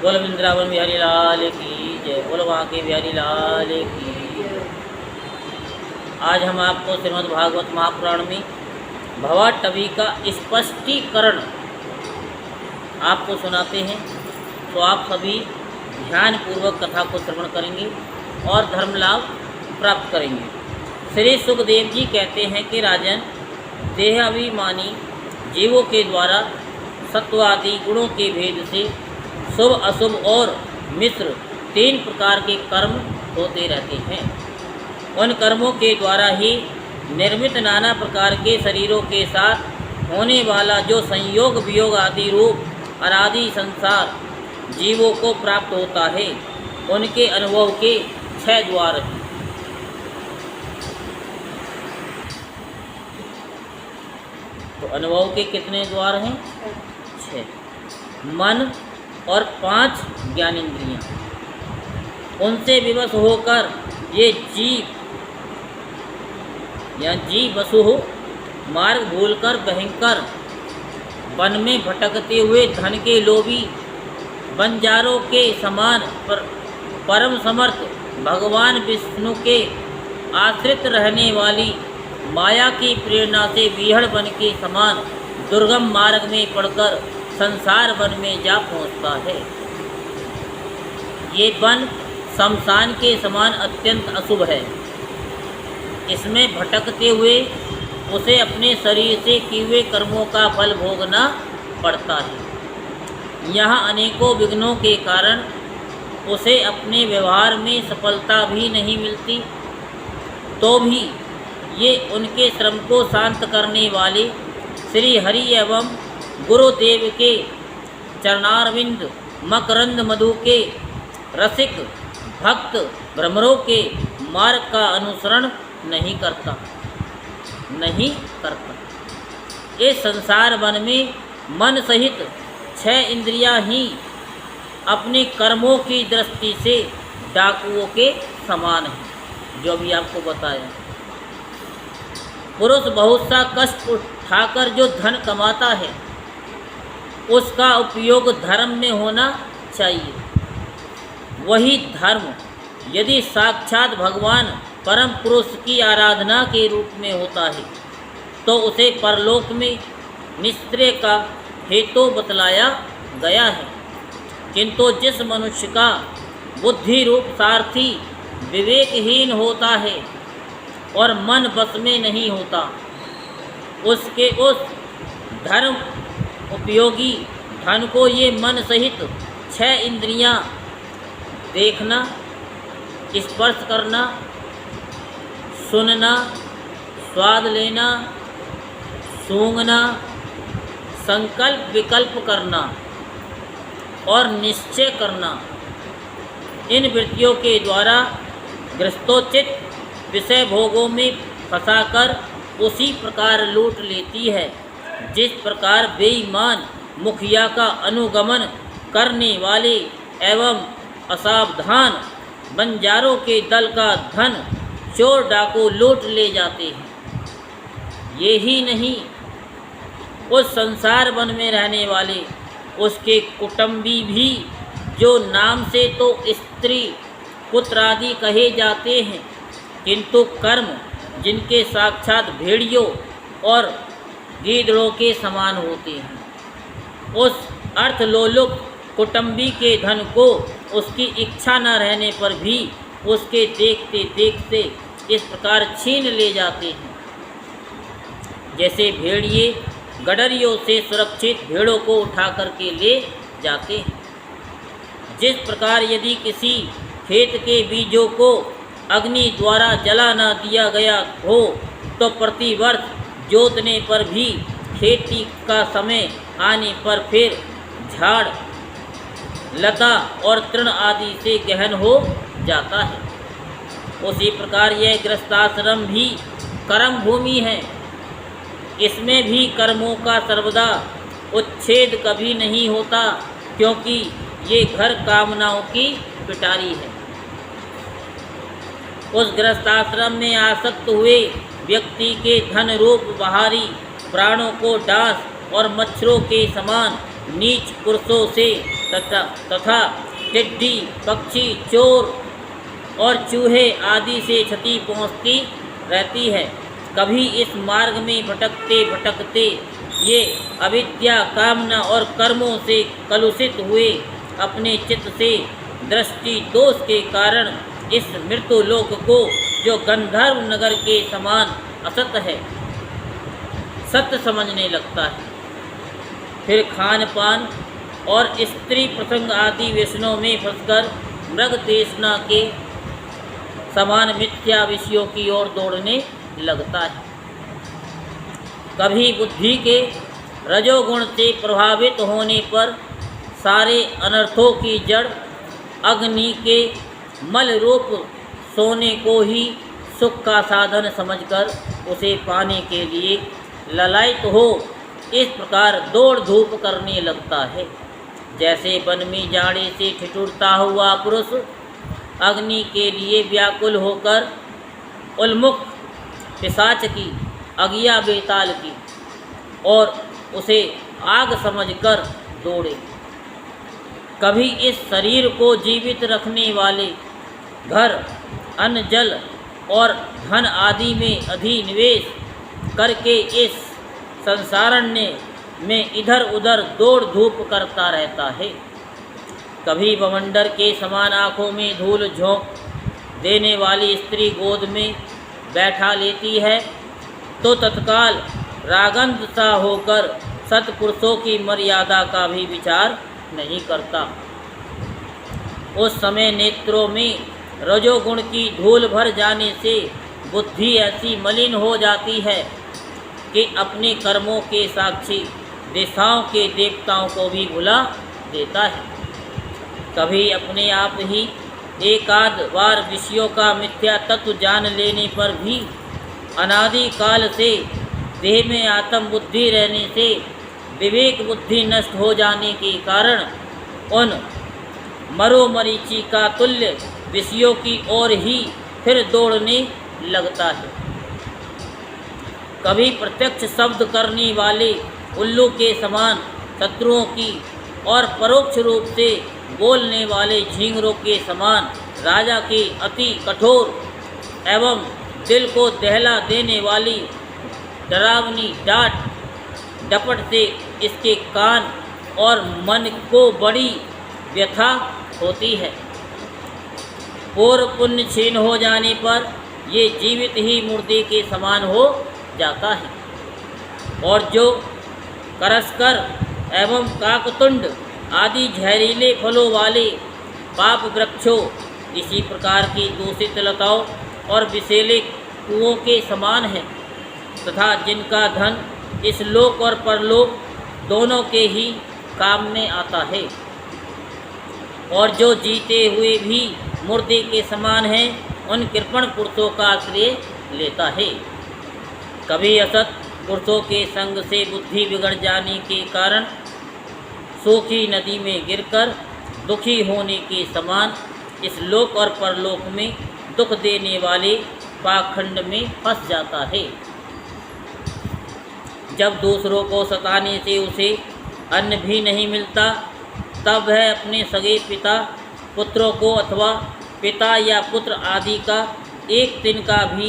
बोल वृंदावन बिहारी लाल की जय। बोल वहाँ के बिहारी लाल की जय। आज हम आपको श्रीमद् भागवत महापुराण में भवाटवी का स्पष्टीकरण आपको सुनाते हैं। तो आप सभी ध्यानपूर्वक कथा को श्रवण करेंगे और धर्म लाभ प्राप्त करेंगे। श्री सुखदेव जी कहते हैं कि राजन, देहाभिमानी जीवों के द्वारा सत्वादि गुणों के भेद से शुभ अशुभ और मिश्र 3 प्रकार के कर्म होते रहते हैं। उन कर्मों के द्वारा ही निर्मित नाना प्रकार के शरीरों के साथ होने वाला जो संयोग वियोग आदि रूप अनादि संसार जीवों को प्राप्त होता है, उनके अनुभव के 6 द्वार हैं। तो अनुभव के कितने द्वार हैं? 6। मन और 5 ज्ञानेंद्रियाँ, उनसे विवश होकर ये जीव या जीव वसु हो मार्ग भूलकर भयंकर वन में भटकते हुए धन के लोभी बंजारों के समान परम समर्थ भगवान विष्णु के आश्रित रहने वाली माया की प्रेरणा से विहड़ वन के समान दुर्गम मार्ग में पड़कर संसार वन में जा पहुंचता है। ये वन शमशान के समान अत्यंत अशुभ है। इसमें भटकते हुए उसे अपने शरीर से किए हुए कर्मों का फल भोगना पड़ता है। यहाँ अनेकों विघ्नों के कारण उसे अपने व्यवहार में सफलता भी नहीं मिलती। तो भी ये उनके श्रम को शांत करने वाले श्री हरि एवं गुरुदेव के चरणारविंद मकरंद मधु के रसिक भक्त भ्रमरों के मार्ग का अनुसरण नहीं करता। इस संसार वन में मन सहित 6 इंद्रियां ही अपने कर्मों की दृष्टि से डाकुओं के समान हैं, जो भी आपको बताया। पुरुष बहुत सा कष्ट उठाकर जो धन कमाता है, उसका उपयोग धर्म में होना चाहिए। वही धर्म यदि साक्षात भगवान परम पुरुष की आराधना के रूप में होता है, तो उसे परलोक में निश्चय का हेतु बतलाया गया है। किंतु जिस मनुष्य का बुद्धि रूप सारथी विवेकहीन होता है और मन बस में नहीं होता, उसके उस धर्म उपयोगी धन को ये मन सहित 6 इंद्रियां देखना, स्पर्श करना, सुनना, स्वाद लेना, सूंघना, संकल्प विकल्प करना और निश्चय करना, इन वृत्तियों के द्वारा गृहस्थोचित विषय भोगों में फंसाकर उसी प्रकार लूट लेती है, जिस प्रकार बेईमान मुखिया का अनुगमन करने वाले एवं असावधान बंजारों के दल का धन चोर डाकू लूट ले जाते हैं। ये ही नहीं, उस संसार वन में रहने वाले उसके कुटुंबी भी, जो नाम से तो स्त्री पुत्र आदि कहे जाते हैं, किंतु कर्म जिनके साक्षात भेड़ियों और गीदड़ों के समान होते हैं, उस अर्थलोलुप कुटुंबी के धन को उसकी इच्छा न रहने पर भी उसके देखते देखते इस प्रकार छीन ले जाते हैं, जैसे भेड़िए गडरियों से सुरक्षित भेड़ों को उठा करके ले जाते हैं। जिस प्रकार यदि किसी खेत के बीजों को अग्नि द्वारा जला न दिया गया हो, तो प्रतिवर्ष जोतने पर भी खेती का समय आने पर फिर झाड़ लता और तृण आदि से गहन हो जाता है, उसी प्रकार यह गृहस्थाश्रम भी कर्म भूमि है। इसमें भी कर्मों का सर्वदा उच्छेद कभी नहीं होता, क्योंकि ये घर कामनाओं की पिटारी है। उस गृहस्थाश्रम में आसक्त हुए व्यक्ति के धन रूप बाहरी प्राणों को डांस और मच्छरों के समान नीच पुरुषों से तथा टिड्डी, पक्षी, चोर और चूहे आदि से क्षति पहुँचती रहती है। कभी इस मार्ग में भटकते भटकते ये अविद्या, कामना और कर्मों से कलुषित हुए अपने चित्त से दृष्टि दोष के कारण इस मृत्यु लोक को, जो गंधर्व नगर के समान असत है, सत्य समझने लगता है। फिर खान पान और स्त्री प्रसंग आदि व्यसनों में फंसकर मृग तृष्णा के समान मिथ्या विषयों की ओर दौड़ने लगता है। कभी बुद्धि के रजोगुण से प्रभावित होने पर सारे अनर्थों की जड़ अग्नि के मल रूप सोने को ही सुख का साधन समझकर उसे पाने के लिए ललायित हो इस प्रकार दौड़ धूप करने लगता है। जैसे वन में जाड़े से ठिठुरता हुआ पुरुष अग्नि के लिए व्याकुल होकर उन्मुख पिशाच की, अगिया बेताल की और उसे आग समझकर दौड़े। कभी इस शरीर को जीवित रखने वाले घर, अन्न, जल और धन आदि में अधिनिवेश करके इस संसारण्य में इधर उधर दौड़ धूप करता रहता है। कभी बवंडर के समान आँखों में धूल झोंक देने वाली स्त्री गोद में बैठा लेती है तो तत्काल रागंध सा होकर सत्पुरुषों की मर्यादा का भी विचार नहीं करता। उस समय नेत्रों में रजोगुण की धूल भर जाने से बुद्धि ऐसी मलिन हो जाती है कि अपने कर्मों के साक्षी दिशाओं के देवताओं को भी भुला देता है। कभी अपने आप ही एकाध बार विषयों का मिथ्या तत्व जान लेने पर भी अनादि काल से देह में आत्म बुद्धि रहने से विवेक बुद्धि नष्ट हो जाने के कारण उन मरोमरीचि का तुल्य विषयों की ओर ही फिर दौड़ने लगता है। कभी प्रत्यक्ष शब्द करने वाले उल्लू के समान शत्रुओं की और परोक्ष रूप से बोलने वाले झींगरों के समान राजा की अति कठोर एवं दिल को दहला देने वाली डरावनी डांट डपट से इसके कान और मन को बड़ी व्यथा होती है। पूर्व पुण्य क्षीण हो जाने पर ये जीवित ही मुर्दे के समान हो जाता है और जो करस्कर एवं काकतुंड आदि जहरीले फलों वाले पाप वृक्षों, इसी प्रकार की दूषित लताओं और विषैले कुओं के समान है तथा जिनका धन इस लोक और परलोक दोनों के ही काम में आता है और जो जीते हुए भी मुर्दे के समान हैं, उन कृपण पुरुषों का आश्रय लेता है। कभी असत पुरुषों के संग से बुद्धि बिगड़ जाने के कारण सूखी नदी में गिरकर दुखी होने के समान इस लोक और परलोक में दुख देने वाले पाखंड में फंस जाता है। जब दूसरों को सताने से उसे अन्न भी नहीं मिलता, तब वह अपने सगे पिता पुत्रों को अथवा पिता या पुत्र आदि का एक दिन का भी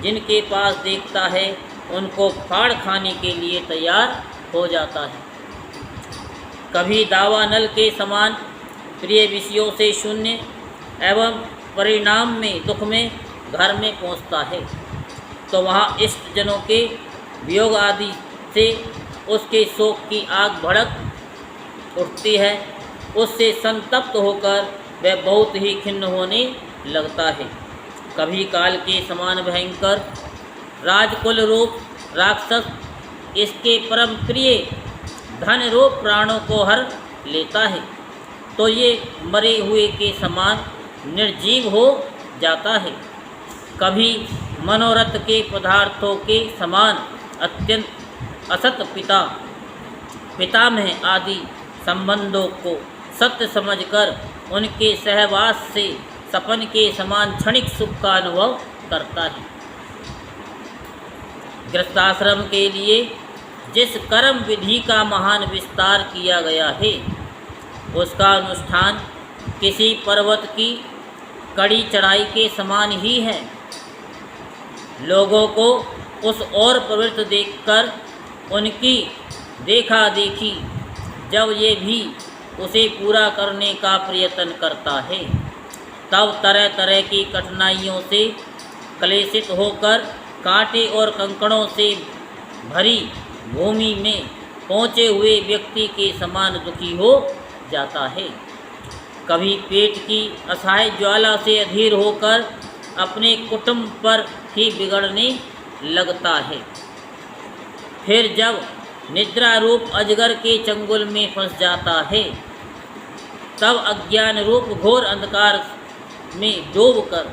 जिनके पास देखता है, उनको फाड़ खाने के लिए तैयार हो जाता है। कभी दावानल के समान प्रिय विषयों से शून्य एवं परिणाम में दुख में घर में पहुंचता है तो वहाँ इष्ट जनों के वियोग आदि से उसके शोक की आग भड़क उठती है। उससे संतप्त होकर वह बहुत ही खिन्न होने लगता है। कभी काल के समान भयंकर राजकुल रूप राक्षस इसके परम प्रिय धन रूप प्राणों को हर लेता है तो ये मरे हुए के समान निर्जीव हो जाता है। कभी मनोरथ के पदार्थों के समान अत्यंत असत पितामह आदि संबंधों को सत्य समझकर उनके सहवास से सपन के समान क्षणिक सुख का अनुभव करता है। गृहस्थाश्रम के लिए जिस कर्म विधि का महान विस्तार किया गया है, उसका अनुष्ठान किसी पर्वत की कड़ी चढ़ाई के समान ही है। लोगों को उस ओर प्रवृत्त देखकर उनकी देखा देखी जब ये भी उसे पूरा करने का प्रयत्न करता है, तब तरह तरह की कठिनाइयों से क्लेशित होकर कांटे और कंकड़ों से भरी भूमि में पहुँचे हुए व्यक्ति के समान दुखी हो जाता है। कभी पेट की असहाय ज्वाला से अधीर होकर अपने कुटुंब पर ही बिगड़ने लगता है। फिर जब निद्रा रूप अजगर के चंगुल में फंस जाता है, तब अज्ञान रूप घोर अंधकार में डूबकर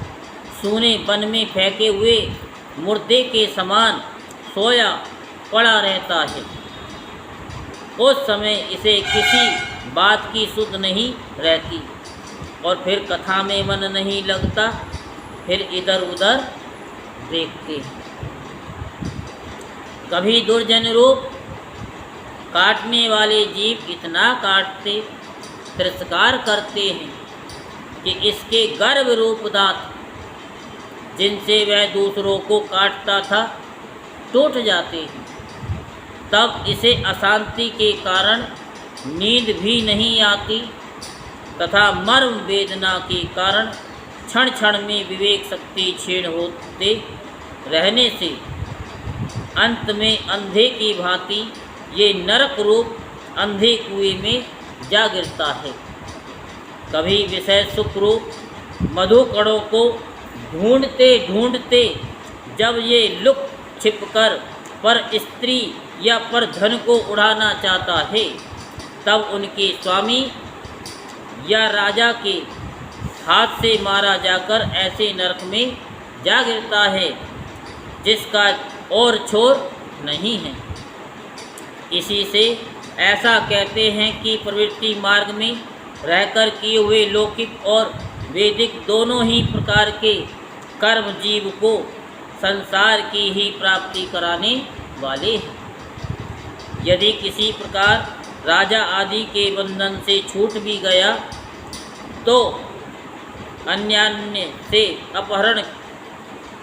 सूने वन में फेंके हुए मुर्दे के समान सोया पड़ा रहता है। उस समय इसे किसी बात की सुध नहीं रहती और फिर कथा में मन नहीं लगता। फिर इधर उधर देखते हैं। कभी दुर्जन रूप काटने वाले जीव इतना काटते तिरस्कार करते हैं कि इसके गर्भ रूप दांत जिनसे वह दूसरों को काटता था टूट जाते हैं। तब इसे अशांति के कारण नींद भी नहीं आती तथा मर्म वेदना के कारण क्षण क्षण में विवेक शक्ति क्षीण होते रहने से अंत में अंधे की भांति ये नरक रूप अंधे कुएं में जा गिरता है। कभी विषय सुख रूप मधुकणों को ढूंढते ढूंढते जब ये लुक छिपकर पर स्त्री या पर धन को उड़ाना चाहता है, तब उनके स्वामी या राजा के हाथ से मारा जाकर ऐसे नरक में जा गिरता है जिसका और छोर नहीं है। इसी से ऐसा कहते हैं कि प्रवृत्ति मार्ग में रहकर किए हुए लौकिक और वैदिक दोनों ही प्रकार के कर्म जीव को संसार की ही प्राप्ति कराने वाले हैं। यदि किसी प्रकार राजा आदि के बंधन से छूट भी गया तो अन्यान्य से अपहरण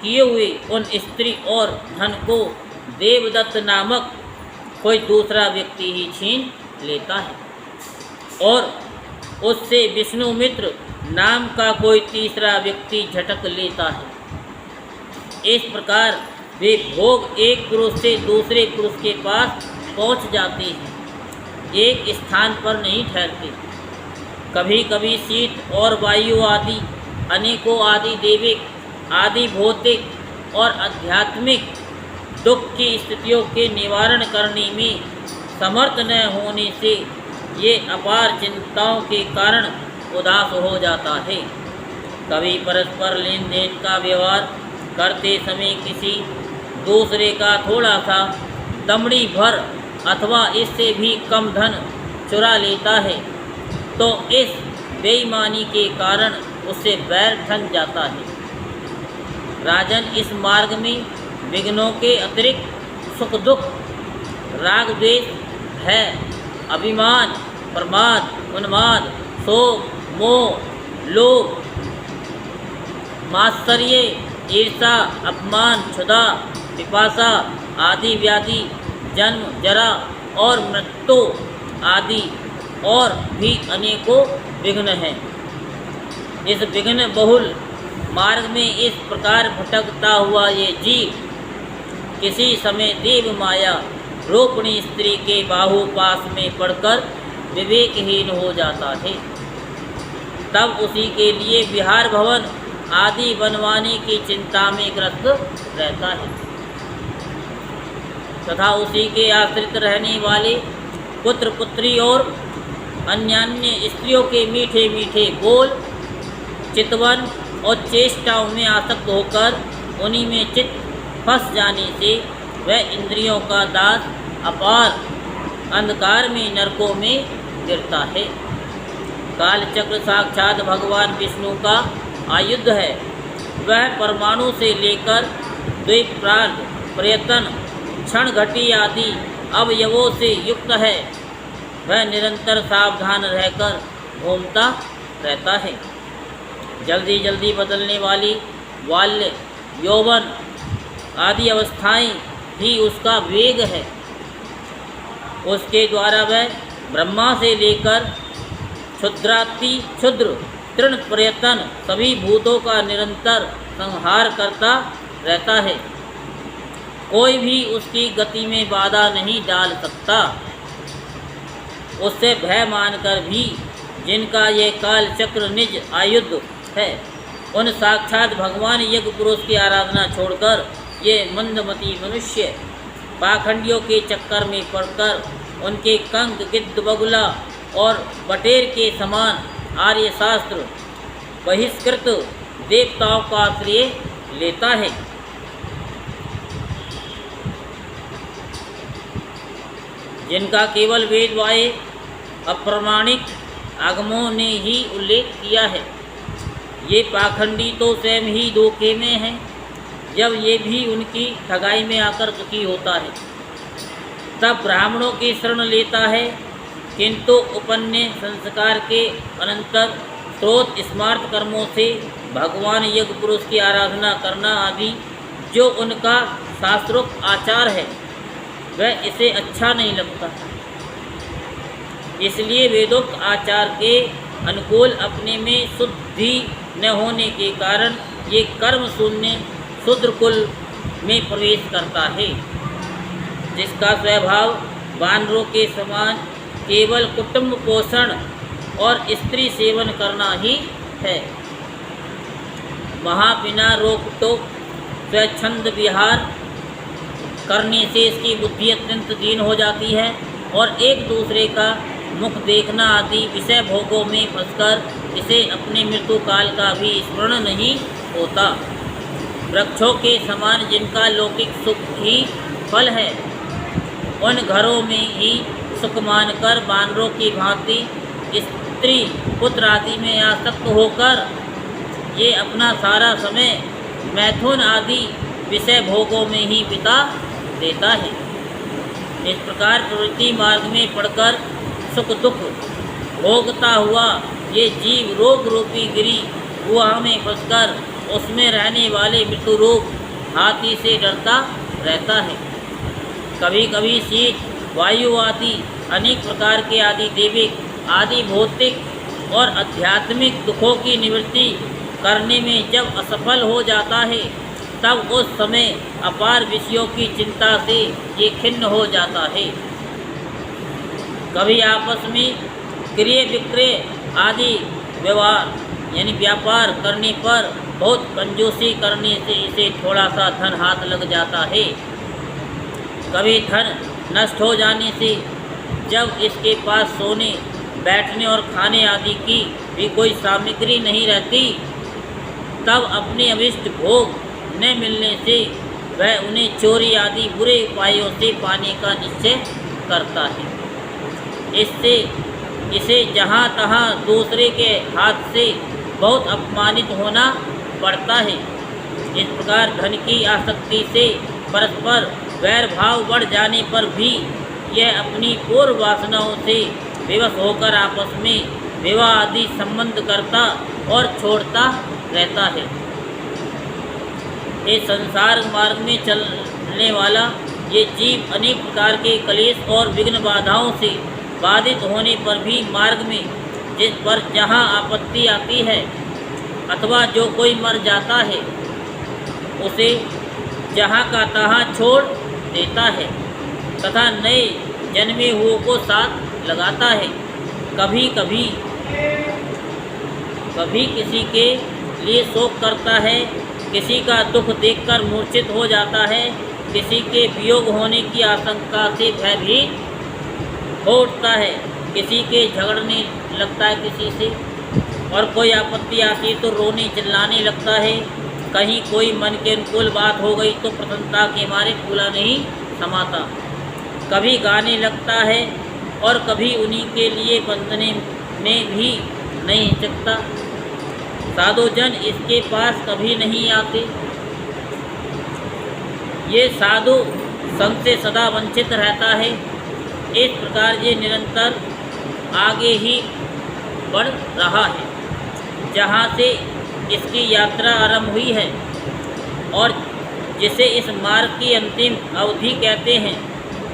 किए हुए उन स्त्री और धन को देवदत्त नामक कोई दूसरा व्यक्ति ही छीन लेता है और उससे विष्णुमित्र नाम का कोई तीसरा व्यक्ति झटक लेता है। इस प्रकार वे भोग एक पुरुष से दूसरे पुरुष के पास पहुंच जाते हैं, एक स्थान पर नहीं ठहरते। कभी कभी शीत और वायु आदि अनेकों आदि दैविक आदि भौतिक और आध्यात्मिक दुख की स्थितियों के निवारण करने में समर्थ न होने से ये अपार चिंताओं के कारण उदास हो जाता है। कभी परस्पर लेन देन का व्यवहार करते समय किसी दूसरे का थोड़ा सा दमड़ी भर अथवा इससे भी कम धन चुरा लेता है तो इस बेईमानी के कारण उससे बैर ठन जाता है। राजन, इस मार्ग में विघ्नों के अतिरिक्त सुख दुख, राग द्वेष, भय, अभिमान, प्रमाद, उन्माद, शोक, मोह, लोभ, मात्सर्य, ईर्षा, अपमान, क्षुधा, पिपासा आदि व्याधि, जन्म, जरा और मृत्यु आदि और भी अनेकों विघ्न हैं। इस विघ्न बहुल मार्ग में इस प्रकार भटकता हुआ ये जीव किसी समय देव माया रूपणी स्त्री के बाहुपास में पड़कर विवेकहीन हो जाता है। तब उसी के लिए विहार भवन आदि बनवाने की चिंता में ग्रस्त रहता है तथा उसी के आश्रित रहने वाले पुत्र पुत्री और अन्यान्य स्त्रियों के मीठे मीठे बोल, चितवन और चेष्टाओं में आसक्त होकर उन्हीं में चित्त फंस जाने से वह इंद्रियों का दास अपार अंधकार में नरकों में गिरता है। कालचक्र साक्षात भगवान विष्णु का आयुध है। वह परमाणु से लेकर द्विप्रार्ध, प्रयत्न, क्षण घटी आदि अवयवों से युक्त है। वह निरंतर सावधान रहकर घूमता रहता है। जल्दी जल्दी बदलने वाली बाल्य, यौवन आदि अवस्थाएं ही उसका वेग है। उसके द्वारा वह ब्रह्मा से लेकर क्षुद्र तृण पर्यतन सभी भूतों का निरंतर संहार करता रहता है। कोई भी उसकी गति में बाधा नहीं डाल सकता। उससे भय मानकर भी जिनका ये काल चक्र निज आयुध है, उन साक्षात भगवान यज्ञ पुरुष की आराधना छोड़कर ये मंदमती मनुष्य पाखंडियों के चक्कर में पड़कर उनके कंक, गिद्ध, बगुला और बटेर के समान आर्य शास्त्र बहिष्कृत देवताओं का आश्रय लेता है। जिनका केवल वेद वाये अप्रमाणिक आगमों ने ही उल्लेख किया है। ये पाखंडी तो स्वयं ही धोखे में हैं, जब ये भी उनकी ठगाई में आकर दुखी होता है तब ब्राह्मणों की शरण लेता है, किंतु उपन्य संस्कार के अनंतर स्रोत स्मार्त कर्मों से भगवान यज्ञ पुरुष की आराधना करना आदि जो उनका शास्त्रोक्त आचार है, वह इसे अच्छा नहीं लगता। इसलिए वेदोक्त आचार के अनुकूल अपने में शुद्धि न होने के कारण ये कर्म शून्य शूद्र कुल में प्रवेश करता है, जिसका स्वभाव वानरों के समान केवल कुटुंब पोषण और स्त्री सेवन करना ही है। वहाँ बिना रोक टोक स्वच्छंद विहार करने से इसकी बुद्धि अत्यंत दीन हो जाती है और एक दूसरे का मुख देखना आदि विषय भोगों में फंसकर इसे अपने मृत्यु काल का भी स्मरण नहीं होता। वृक्षों के समान जिनका लौकिक सुख ही फल है, उन घरों में ही सुख मानकर वानरों की भांति स्त्री पुत्र आदि में आसक्त होकर ये अपना सारा समय मैथुन आदि विषय भोगों में ही बिता देता है। इस प्रकार प्रवृत्ति मार्ग में पड़कर सुख दुख भोगता हुआ ये जीव रोग रूपी गिरी गुहा में फंसकर उसमें रहने वाले मृत्यु रूप हाथी से डरता रहता है। कभी कभी शीत, वायु आदि अनेक प्रकार के आदि दैविक आदि भौतिक और आध्यात्मिक दुखों की निवृत्ति करने में जब असफल हो जाता है, तब उस समय अपार विषयों की चिंता से ये खिन्न हो जाता है। कभी आपस में क्रय विक्रय आदि व्यवहार यानी व्यापार करने पर बहुत कंजूसी करने से इसे थोड़ा सा धन हाथ लग जाता है। कभी धन नष्ट हो जाने से जब इसके पास सोने, बैठने और खाने आदि की भी कोई सामग्री नहीं रहती, तब अपने अभिष्ट भोग न मिलने से वह उन्हें चोरी आदि बुरे उपायों से पाने का निश्चय करता है। इससे इसे जहाँ तहाँ दूसरे के हाथ से बहुत अपमानित होना पड़ता है। इस प्रकार धन की आसक्ति से परस्पर वैर भाव बढ़ जाने पर भी यह अपनी पूर्व वासनाओं से विवश होकर आपस में विवाह आदि संबंध करता और छोड़ता रहता है। इस संसार मार्ग में चलने वाला ये जीव अनेक प्रकार के कलेश और विघ्न बाधाओं से बाधित होने पर भी मार्ग में जिस पर जहाँ आपत्ति आती है अथवा जो कोई मर जाता है, उसे जहाँ का तहाँ छोड़ देता है तथा नए जन्मे हुओं को साथ लगाता है। कभी किसी के लिए शोक करता है, किसी का दुख देखकर मूर्छित हो जाता है, किसी के वियोग होने की आशंका से भयभीत हो उठता है, किसी के झगड़ने लगता है किसी से, और कोई आपत्ति आती है तो रोने चिल्लाने लगता है। कहीं कोई मन के अनुकूल बात हो गई तो प्रसन्नता के मारे फूला नहीं समाता। कभी गाने लगता है और कभी उन्हीं के लिए बंदने में भी नहीं हिचकता। साधुजन इसके पास कभी नहीं आते। ये साधु संग से सदा वंचित रहता है। इस प्रकार ये निरंतर आगे ही बढ़ रहा है। जहाँ से इसकी यात्रा आरंभ हुई है और जिसे इस मार्ग की अंतिम अवधि कहते हैं,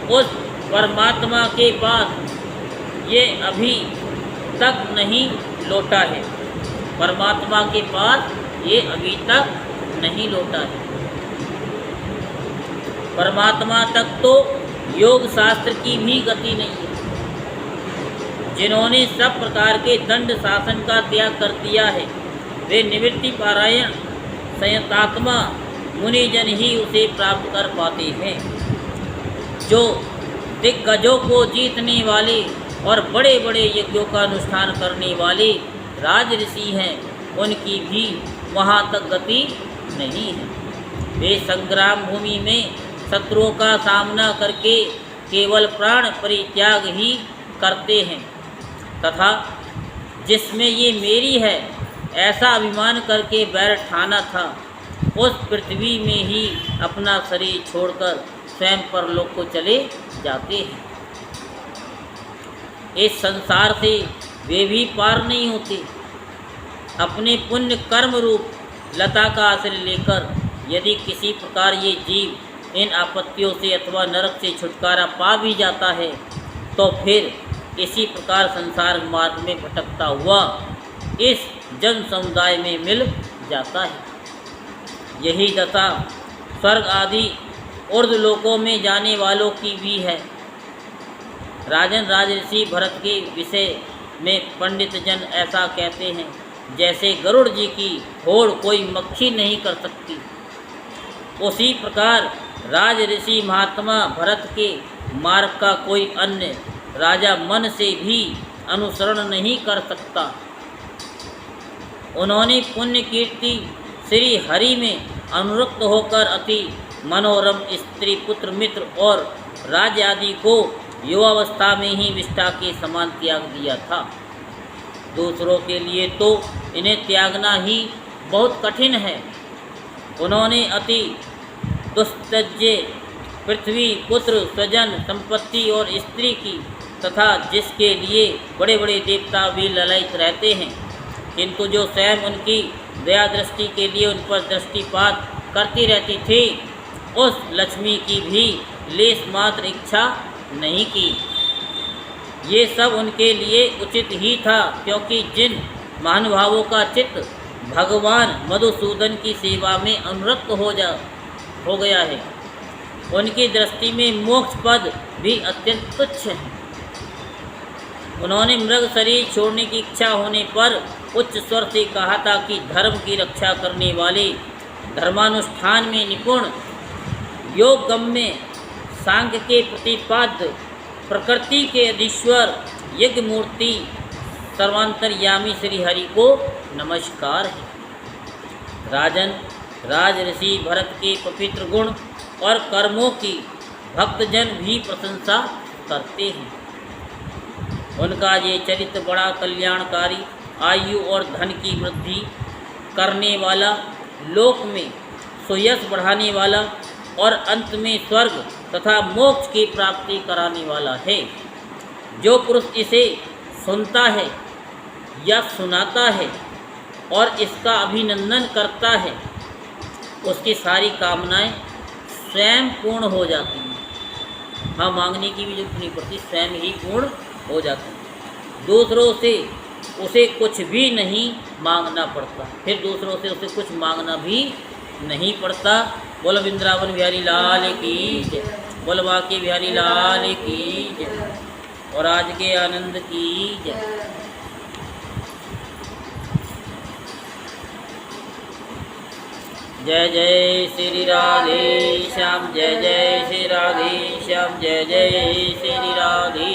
उस परमात्मा के पास ये अभी तक नहीं लौटा है। परमात्मा के पास ये अभी तक नहीं लौटा है। परमात्मा तक तो योग शास्त्र की भी गति नहीं है। जिन्होंने सब प्रकार के दंड शासन का त्याग कर दिया है, वे निवृत्ति पारायण संयतात्मा मुनिजन ही उसे प्राप्त कर पाते हैं। जो दिग्गजों को जीतने वाले और बड़े बड़े यज्ञों का अनुष्ठान करने वाले राज ऋषि हैं, उनकी भी वहाँ तक गति नहीं है। वे संग्राम भूमि में शत्रुओं का सामना करके केवल प्राण परित्याग ही करते हैं तथा जिसमें ये मेरी है ऐसा अभिमान करके बैर ठाना था, उस पृथ्वी में ही अपना शरीर छोड़कर स्वयं परलोक को चले जाते हैं। इस संसार से वे भी पार नहीं होते। अपने पुण्य कर्म रूप लता का आश्रय लेकर यदि किसी प्रकार ये जीव इन आपत्तियों से अथवा नरक से छुटकारा पा भी जाता है, तो फिर इसी प्रकार संसार मार्ग में भटकता हुआ इस जन समुदाय में मिल जाता है। यही दशा स्वर्ग आदि ऊर्ध्वलोकों में जाने वालों की भी है। राजन राजऋषि भरत के विषय में पंडित जन ऐसा कहते हैं, जैसे गरुड़ जी की होड़ कोई मक्खी नहीं कर सकती, उसी प्रकार राज ऋषि महात्मा भरत के मार्ग का कोई अन्य राजा मन से भी अनुसरण नहीं कर सकता। उन्होंने पुण्य कीर्ति श्री हरि में अनुरक्त होकर अति मनोरम स्त्री पुत्र मित्र और राज आदि को युवावस्था में ही विष्ठा के समान त्याग दिया था। दूसरों के लिए तो इन्हें त्यागना ही बहुत कठिन है। उन्होंने अति दुस्तज्य पृथ्वी पुत्र स्वजन संपत्ति और स्त्री की तथा जिसके लिए बड़े बड़े देवता भी ललायित रहते हैं, किंतु जो स्वयं उनकी दया दृष्टि के लिए उन पर दृष्टिपात करती रहती थी, उस लक्ष्मी की भी लेस मात्र इच्छा नहीं की। ये सब उनके लिए उचित ही था, क्योंकि जिन महानुभावों का चित्त भगवान मधुसूदन की सेवा में अनुरक्त हो गया है, उनकी दृष्टि में मोक्ष पद भी अत्यंत तुच्छ है। उन्होंने मृग शरीर छोड़ने की इच्छा होने पर उच्च स्वर से कहा था कि धर्म की रक्षा करने वाले, धर्मानुष्ठान में निपुण, योग गम्य, सांख्य के प्रतिपाद्य, प्रकृति के अधीश्वर, यज्ञ मूर्ति, सर्वांतर्यामी श्री हरि को नमस्कार है। राजन राज ऋषि भरत के पवित्र गुण और कर्मों की भक्तजन भी प्रशंसा करते हैं। उनका ये चरित्र बड़ा कल्याणकारी, आयु और धन की वृद्धि करने वाला, लोक में सुयश बढ़ाने वाला और अंत में स्वर्ग तथा मोक्ष की प्राप्ति कराने वाला है। जो पुरुष इसे सुनता है या सुनाता है और इसका अभिनंदन करता है, उसकी सारी कामनाएं स्वयं पूर्ण हो जाती हैं। हाँ, मांगने की भी जरूरत नहीं पड़ती, स्वयं ही पूर्ण हो जाती है। दूसरों से उसे कुछ भी नहीं मांगना पड़ता, फिर दूसरों से उसे कुछ मांगना भी नहीं पड़ता। बोलो वृंदावन बिहारी लाल की जय, बोलो बांके बिहारी लाल की जय, और आज के आनंद की जय। जय जय श्री राधे श्याम, जय जय श्री राधे श्याम, जय जय श्री राधे